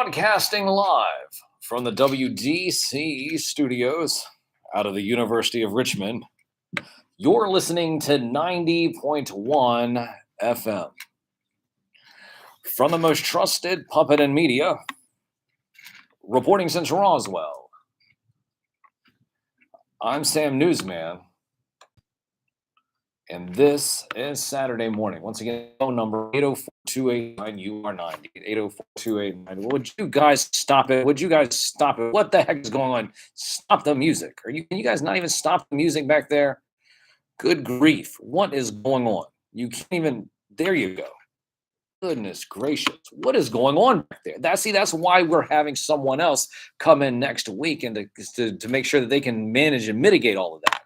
Broadcasting live from the WDC studios out of the University of Richmond, you're listening to 90.1 FM. From the most trusted puppet in media, reporting since Roswell, I'm SamNewsMan, and this is Saturday morning. Once again, phone number 804-289-UR90, 804-289. Would you guys stop it? Would you guys stop it? What the heck is going on? Stop the music. Can you guys not even stop the music back there? Good grief. What is going on? You can't even, there you go. Goodness gracious. What is going on back there? That's why we're having someone else come in next week and to make sure that they can manage and mitigate all of that.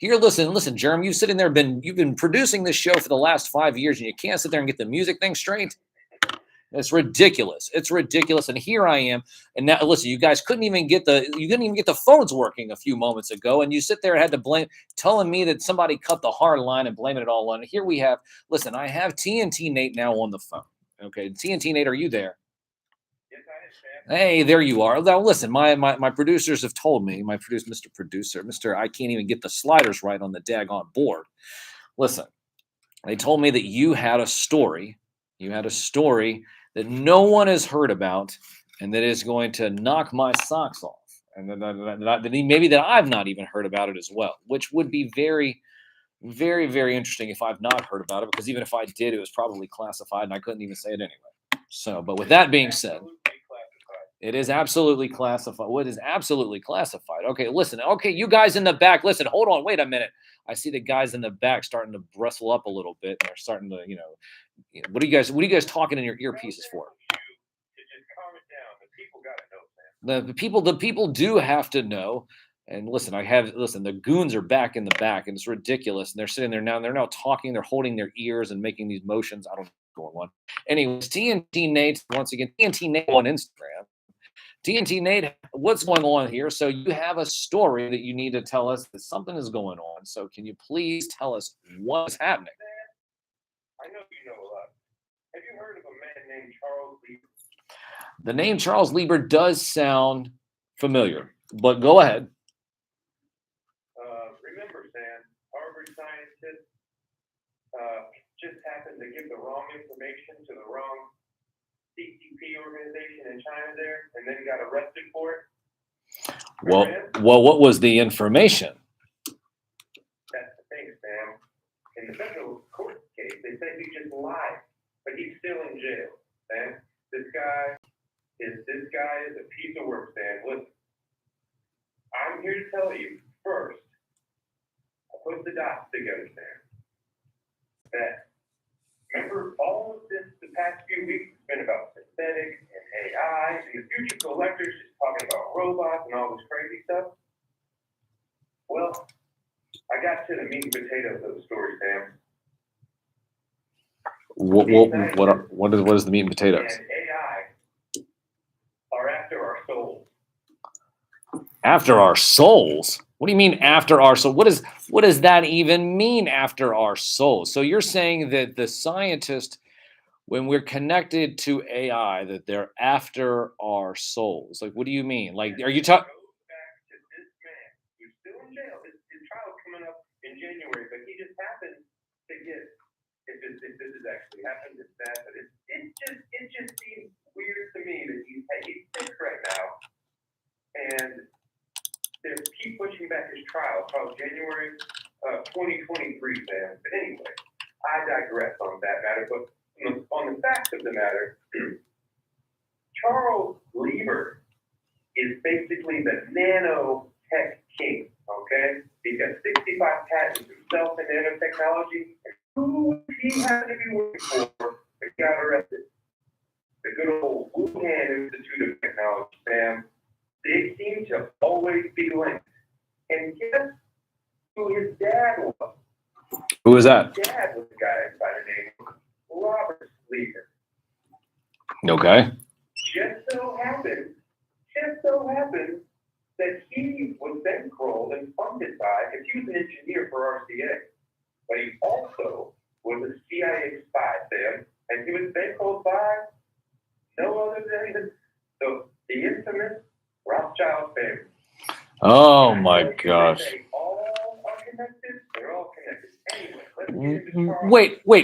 Here, listen, Jeremy, you've been producing this show for the last 5 years, and you can't sit there and get the music thing straight. It's ridiculous. It's ridiculous. And here I am. And now, listen, you guys couldn't even get the phones working a few moments ago, and you sit there and had to blame, telling me that somebody cut the hard line and blaming it all on. Here we have. Listen, I have TNT Nate now on the phone. Okay, TNT Nate, are you there? Hey, there you are. Now, listen, my producers have told me, Mr. I can't even get the sliders right on the daggone board. Listen, they told me that you had a story. You had a story that no one has heard about and that is going to knock my socks off. And that maybe that I've not even heard about it as well, which would be very, very, very interesting if I've not heard about it, because even if I did, it was probably classified and I couldn't even say it anyway. So, but with that being said, it is absolutely classified. What is absolutely classified? Okay, listen. Okay, you guys in the back, listen. Hold on. Wait a minute. I see the guys in the back starting to bristle up a little bit. They're starting to, what are you guys talking in your earpieces for? The people do have to know. And listen, the goons are back in the back, and it's ridiculous. And they're sitting there now, and they're now talking. They're holding their ears and making these motions. I don't know what's going on. Anyways, TNT Nate, once again, TNT Nate on Instagram. TNT Nate, what's going on here? So you have a story that you need to tell us that something is going on. So can you please tell us what's happening? I know you know a lot. Have you heard of a man named Charles Lieber? The name Charles Lieber does sound familiar, but go ahead. Remember, Sam, Harvard scientists just happened to give the wrong information to the wrong CCP organization in China there, and then got arrested for it. Well, what was the information? That's the thing, Sam. In the federal court case, they say he just lied, but he's still in jail, Sam. This guy is a piece of work, Sam. Listen, I'm here to tell you first. I put the dots together, Sam. That remember all of this the past few weeks has been about synthetic and AI, and the future collectors just talking about robots and all this crazy stuff. Well, I got to the meat and potatoes of the story, Sam. What is the meat and potatoes? And AI are after our souls. After our souls? What do you mean after our soul? What does that even mean, after our souls? So you're saying that the scientists, when we're connected to AI, that they're after our souls? Like, what do you mean? Like, are you talking? Back to this man who's still in jail. His trial's coming up in January, but he just happened to get. If this has actually happened, it's sad, but it just seems weird to me that he's sick right now, and they keep pushing back his trial till January 2023, Sam. But anyway, I digress on that matter. But on the facts of the matter, Charles Lieber is basically the nanotech king. Okay, he's got 65 patents himself in nanotechnology. Who he happened to be working for that got arrested? The good old Wuhan Institute of Technology, Sam. They seem to always be linked. And guess who his dad was? Who was that? His dad was a guy by the name of Robert Lieber. Okay. Just so happened that he was bankrolled and funded by, because he was an engineer for RCA, but he also was a CIA spy, Sam, and he was bankrolled by no other than Oh my gosh. They all are connected. They're all connected. Anyway, let's get into Charles. Wait. What?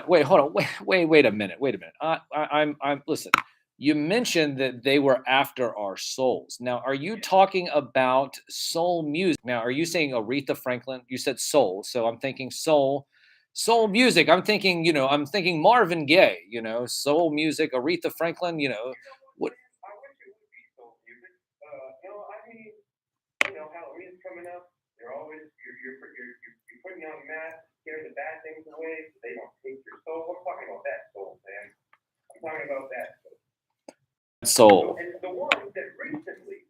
Wait, hold on. Wait a minute. I'm listen. You mentioned that they were after our souls. Now, are you talking about soul music? Now, are you saying Aretha Franklin? You said soul, so I'm thinking soul music. I'm thinking, I'm thinking Marvin Gaye, soul music, Aretha Franklin, what I wish it would be soul music. I mean, Halloween's coming up. They're always you're putting on masks, scaring the bad things away, so they don't take your soul. I'm talking about that soul, man. I'm talking about that soul. soul? And the one that recently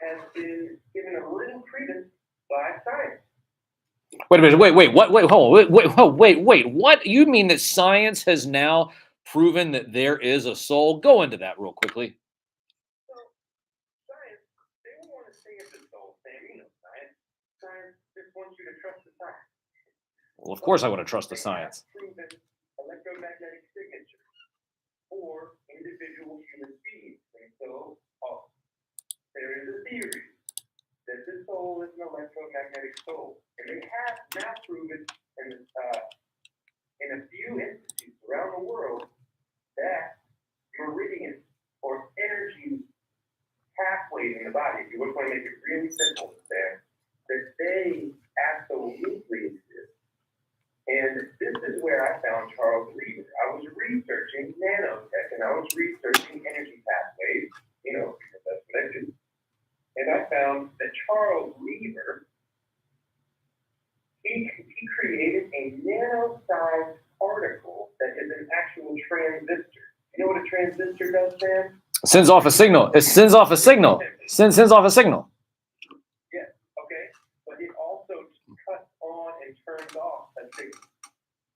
has been given a little credence by science. Wait a minute. Wait. What? Wait. Hold on. Wait. What? You mean that science has now proven that there is a soul? Go into that real quickly. So science, they don't want to say it's a soul, Sam. You know science. Science just wants you to trust the science. Well, of course I want to trust the science. Proven electromagnetic signature for individual human beings. And so there is a theory that the soul is an electromagnetic soul. And they have now proven in a few institutes around the world that meridians or energy pathways in the body, if you want to make it really simple there, that they absolutely exist. And this is where I found Charles Lieber. I was researching nanotech and I was researching energy pathways, because that's what I do. And I found that Charles Lieber, he created a nano-sized particle that is an actual transistor. You know what a transistor does, Sam? Sends off a signal. It sends off a signal. Sends off a signal. Yes, okay. But it also cuts on and turns off a signal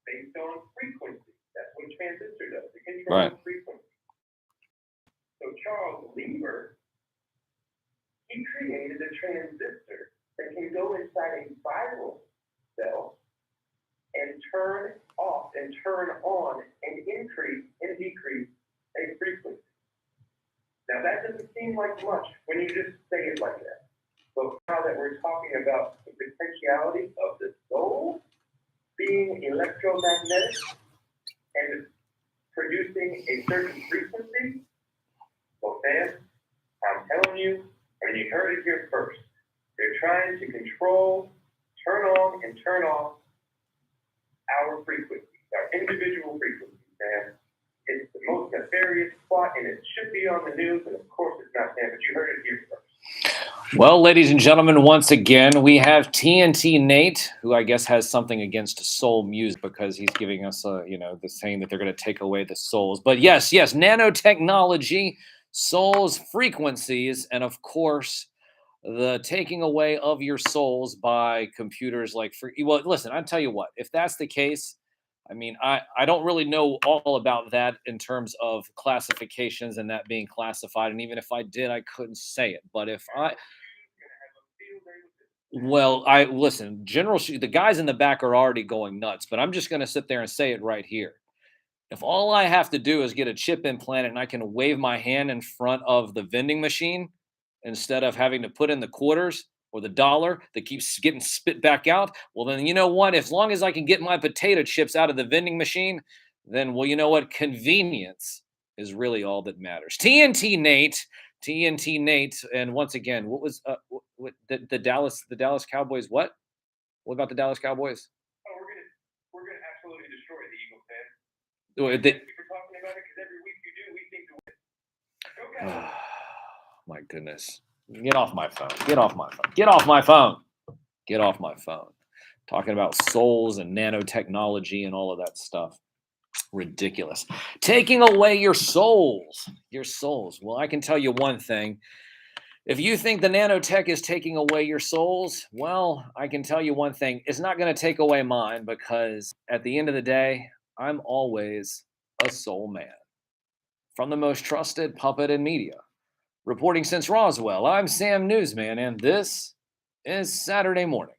based on frequency. That's what a transistor does. It controls frequency. So Charles Lieber, he created a transistor that can go inside a viral cell and turn off and turn on and increase and decrease a frequency. Now that doesn't seem like much when you just say it like that. But now that we're talking about the potentiality of the soul being electromagnetic and producing a certain frequency, well, fans, I'm telling you, and you heard it here first, they're trying to control, turn on, and turn off our frequencies, our individual frequencies, man. It's the most nefarious plot, and it should be on the news, and of course it's not, Sam, but you heard it here first. Well, ladies and gentlemen, once again, we have TNT Nate, who I guess has something against soul music because he's giving us, the saying that they're going to take away the souls. But yes, nanotechnology, souls, frequencies, and of course, the taking away of your souls by computers like well, listen, I'll tell you what, if that's the case, I mean, I don't really know all about that in terms of classifications and that being classified. And even if I did, I couldn't say it. But if listen, the guys in the back are already going nuts, but I'm just going to sit there and say it right here. If all I have to do is get a chip implanted and I can wave my hand in front of the vending machine instead of having to put in the quarters or the dollar that keeps getting spit back out, well, then you know what? As long as I can get my potato chips out of the vending machine, then, well, you know what? Convenience is really all that matters. TNT Nate. And once again, what was the Dallas Cowboys? What about the Dallas Cowboys? Oh, we're gonna absolutely destroy the Eagles, man. They, We're talking about it because every week you do, we seem to win. Go Cowboys. My goodness. Get off my phone. Get off my phone. Get off my phone. Get off my phone. Talking about souls and nanotechnology and all of that stuff. Ridiculous. Taking away your souls. Your souls. Well, I can tell you one thing. If you think the nanotech is taking away your souls, well, I can tell you one thing. It's not going to take away mine because at the end of the day, I'm always a soul man. From the most trusted puppet in media. Reporting since Roswell, I'm SamNewsMan, and this is Saturday Morning.